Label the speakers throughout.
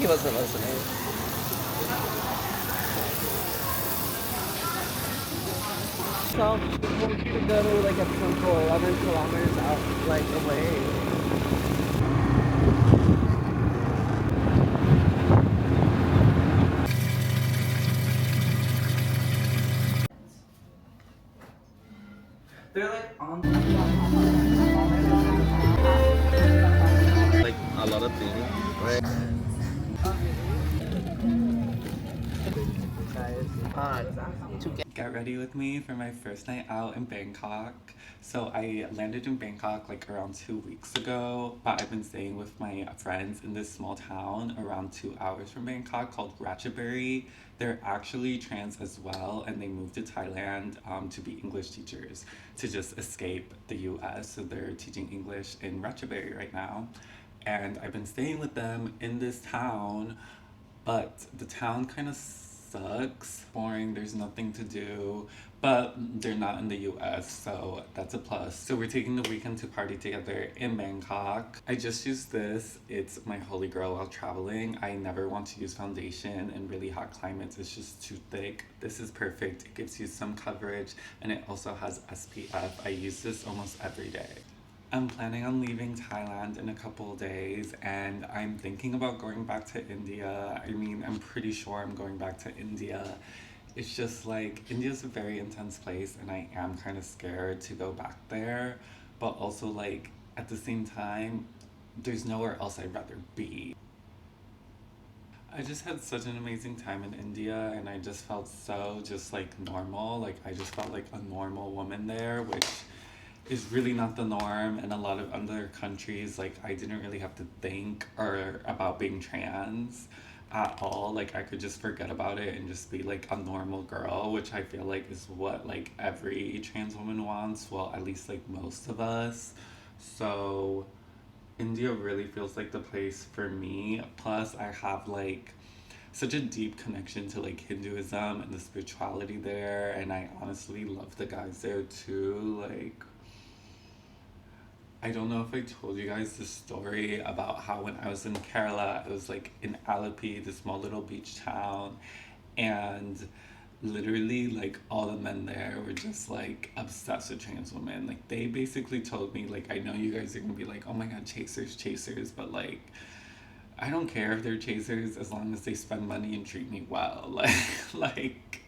Speaker 1: wasn't listening. So just want you to go to like a temple 11 kilometers out, like away. They're like on like a lot of things, right? To get ready with me for my first night out in Bangkok. So I landed in Bangkok like around 2 weeks ago, but I've been staying with my friends in this small town around 2 hours from Bangkok called Ratchaburi. They're actually trans as well, and they moved to Thailand to be English teachers to just escape the US. So they're teaching English in Ratchaburi right now. And I've been staying with them in this town, but the town kind of sucks. Boring, there's nothing to do, but they're not in the US, so that's a plus. So we're taking the weekend to party together in Bangkok. I just used this. It's my holy grail while traveling. I never want to use foundation in really hot climates. It's just too thick. This is perfect. It gives you some coverage, and it also has SPF. I use this almost every day. I'm planning on leaving Thailand in a couple of days, and I'm thinking about going back to India. I mean, I'm pretty sure I'm going back to India. It's just like India's a very intense place, and I am kind of scared to go back there. But also, like, at the same time, there's nowhere else I'd rather be. I just had such an amazing time in India, and I just felt so just like normal. Like, I just felt like a normal woman there, which is really not the norm in a lot of other countries. Like, I didn't really have to think or about being trans at all. Like, I could just forget about it and just be like a normal girl, which I feel like is what like every trans woman wants. Well, at least like most of us. So India really feels like the place for me. Plus, I have like such a deep connection to like Hinduism and the spirituality there, and I honestly love the guys there too. Like, I don't know if I told you guys the story about how when I was in Kerala, I was like in Alapi, this small little beach town, and literally like all the men there were just like obsessed with trans women. Like, they basically told me like, I know you guys are gonna be like, oh my god, chasers, chasers, but like, I don't care if they're chasers as long as they spend money and treat me well. Like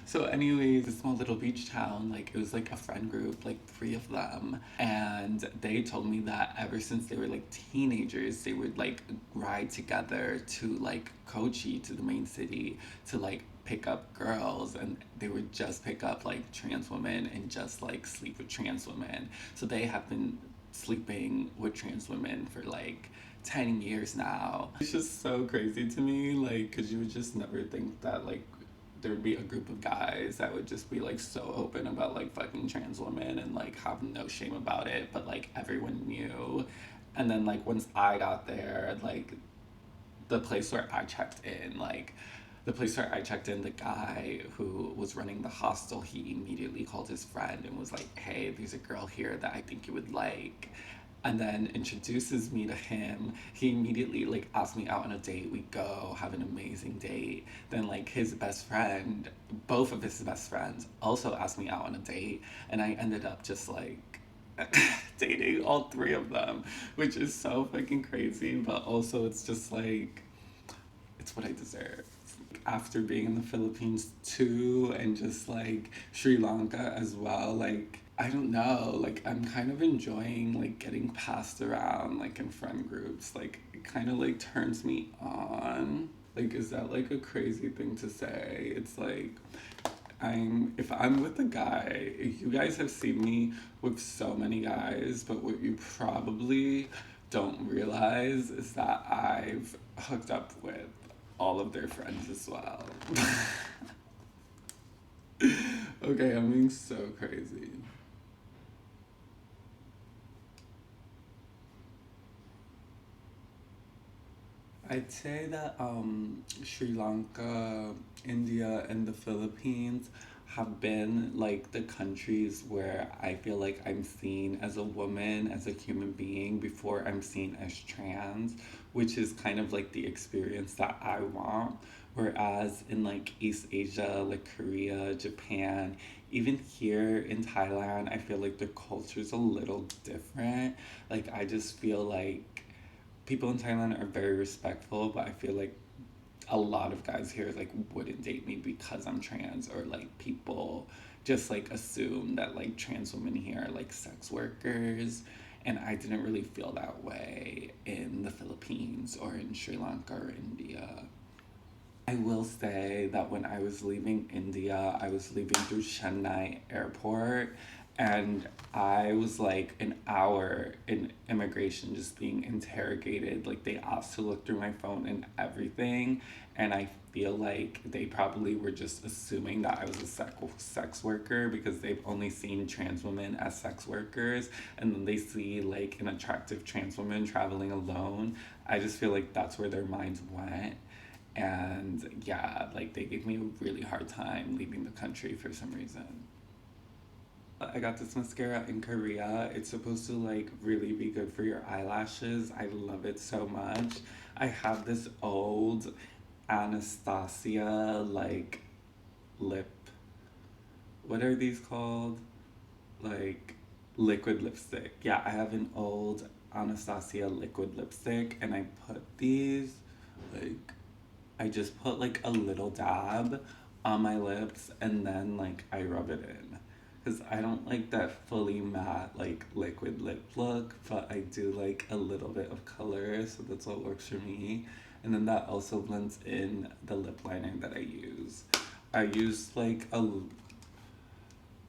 Speaker 1: so anyways, this small little beach town, like it was like a friend group, like three of them, and they told me that ever since they were like teenagers, they would like ride together to like Kochi, to the main city, to like pick up girls, and they would just pick up like trans women and just like sleep with trans women. So they have been sleeping with trans women for like 10 years now. It's just so crazy to me, like, because you would just never think that like there'd be a group of guys that would just be like so open about like fucking trans women and like have no shame about it, but like everyone knew. And then like once I got there, like the place where I checked in, like the place where I checked in, the guy who was running the hostel, he immediately called his friend and was like, hey, there's a girl here that I think you would like. And then introduces me to him. He immediately like asked me out on a date. We go have an amazing date. Then like his best friend, both of his best friends, also asked me out on a date, and I ended up just like dating all three of them, which is so fucking crazy. But also, it's just like it's what I deserve. After being in the Philippines too, and just like Sri Lanka as well, like I don't know, like I'm kind of enjoying like getting passed around like in friend groups. Like, it kind of like turns me on. Like, is that like a crazy thing to say? It's like if I'm with a guy, you guys have seen me with so many guys, but what you probably don't realize is that I've hooked up with all of their friends as well. Okay, I'm being so crazy. I'd say that Sri Lanka, India, and the Philippines have been like the countries where I feel like I'm seen as a woman, as a human being, before I'm seen as trans, which is kind of like the experience that I want. Whereas in like East Asia, like Korea, Japan, even here in Thailand, I feel like the culture's a little different. Like, I just feel like people in Thailand are very respectful, but I feel like a lot of guys here like wouldn't date me because I'm trans, or like people just like assume that like trans women here are like sex workers, and I didn't really feel that way in the Philippines or in Sri Lanka or India. I will say that when I was leaving India, I was leaving through Chennai airport, and I was like an hour in immigration just being interrogated. Like, they asked to look through my phone and everything, and I feel like they probably were just assuming that I was a sex worker because they've only seen trans women as sex workers, and then they see like an attractive trans woman traveling alone. I just feel like that's where their minds went. And yeah, like they gave me a really hard time leaving the country for some reason. I got this mascara in Korea. It's supposed to like really be good for your eyelashes. I love it so much. I have this old Anastasia like lip. What are these called? Like liquid lipstick. Yeah, I have an old Anastasia liquid lipstick, and I put these like I just put like a little dab on my lips, and then like I rub it in. Because I don't like that fully matte like liquid lip look, but I do like a little bit of color, so that's what works for me. And then that also blends in the lip liner that I use. I use like a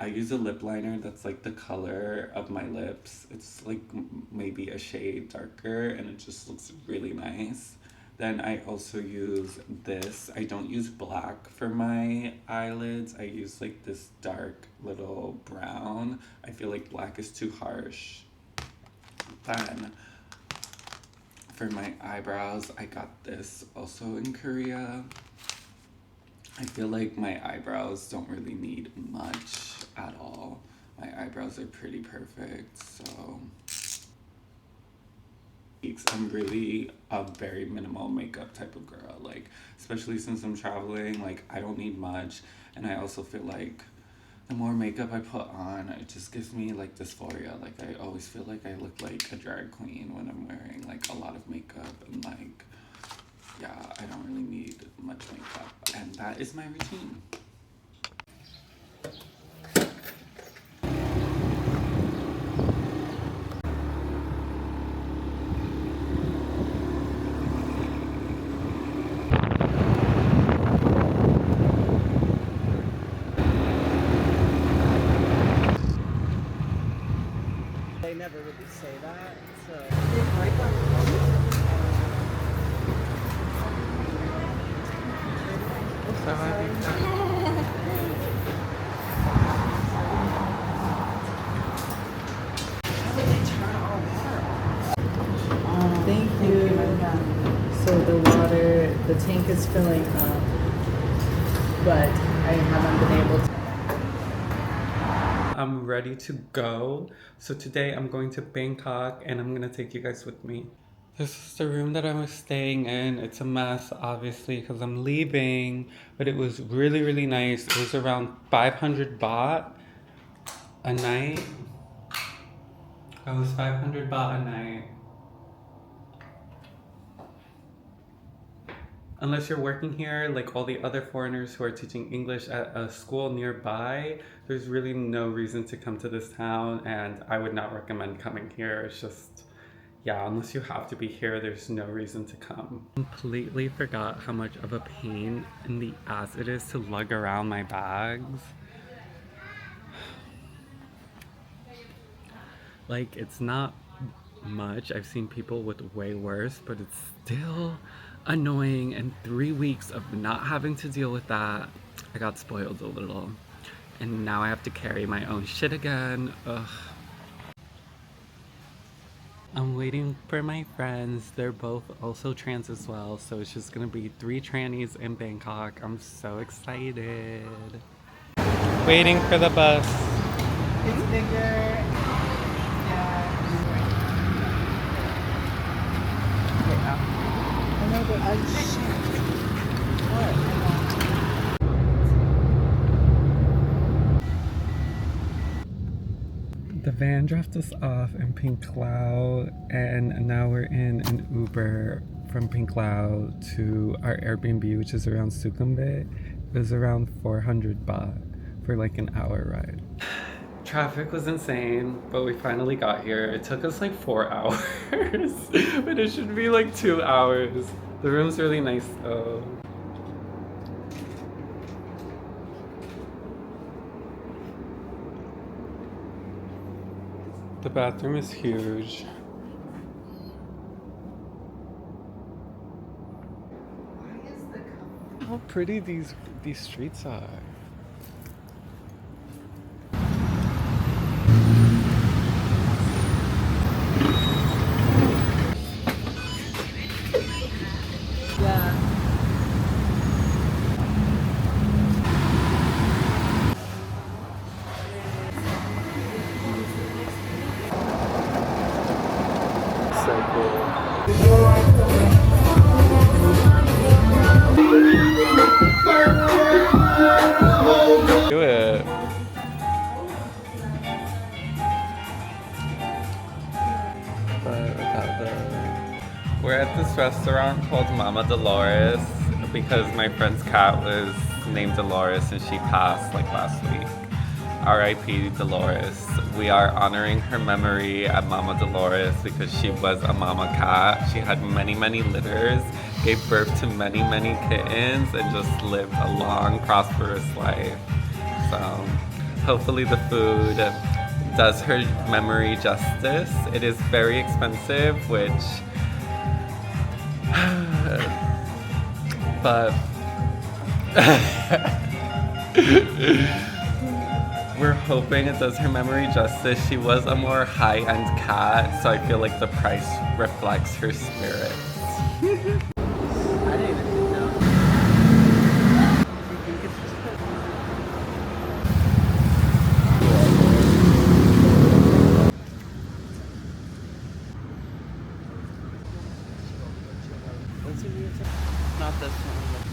Speaker 1: I use a lip liner that's like the color of my lips. It's like maybe a shade darker, and it just looks really nice. Then I also use this. I don't use black for my eyelids. I use like this dark little brown. I feel like black is too harsh. Then for my eyebrows, I got this also in Korea. I feel like my eyebrows don't really need much at all. My eyebrows are pretty perfect, so I'm really a very minimal makeup type of girl. Like, especially since I'm traveling, like I don't need much, and I also feel like the more makeup I put on, it just gives me like dysphoria. Like, I always feel like I look like a drag queen when I'm wearing like a lot of makeup, and like, yeah, I don't really need much makeup, and that is my routine.
Speaker 2: They never really say that, so.
Speaker 1: So happy.
Speaker 2: Thank you. So the water, the tank is filling up, but I haven't been able to.
Speaker 1: I'm ready to go. So today I'm going to Bangkok, and I'm gonna take you guys with me. This is the room that I was staying in. It's a mess, obviously, because I'm leaving, but it was really, really nice. It was around 500 baht a night. It was 500 baht a night. Unless you're working here, like all the other foreigners who are teaching English at a school nearby, there's really no reason to come to this town, and I would not recommend coming here. It's just, yeah, unless you have to be here, there's no reason to come. Completely forgot how much of a pain in the ass it is to lug around my bags. Like, it's not much. I've seen people with way worse, but it's still annoying. And 3 weeks of not having to deal with that, I got spoiled a little. And now I have to carry my own shit again. Ugh. I'm waiting for my friends. They're both also trans as well, so it's just gonna be 3 trannies in Bangkok. I'm so excited. Waiting for the bus.
Speaker 2: It's bigger. Yeah. Oh my god, what?
Speaker 1: The van dropped us off in Pink Cloud, and now we're in an Uber from Pink Cloud to our Airbnb, which is around Sukhumvit. It was around 400 baht for like an hour ride. Traffic was insane, but we finally got here. It took us like 4 hours, but it should be like 2 hours. The room's really nice though. The bathroom is huge. How pretty these streets are.
Speaker 2: Yeah.
Speaker 1: So cool. Do it. But without the... We're at this restaurant called Mama Dolores because my friend's cat was named Dolores and she passed like last week. R.I.P. Dolores. We are honoring her memory at Mama Dolores because she was a mama cat. She had many, many litters, gave birth to many, many kittens, and just lived a long, prosperous life. So hopefully the food does her memory justice. It is very expensive, which... but... we're hoping it does her memory justice. She was a more high-end cat, so I feel like the price reflects her spirits.
Speaker 2: I didn't even know. Not this one.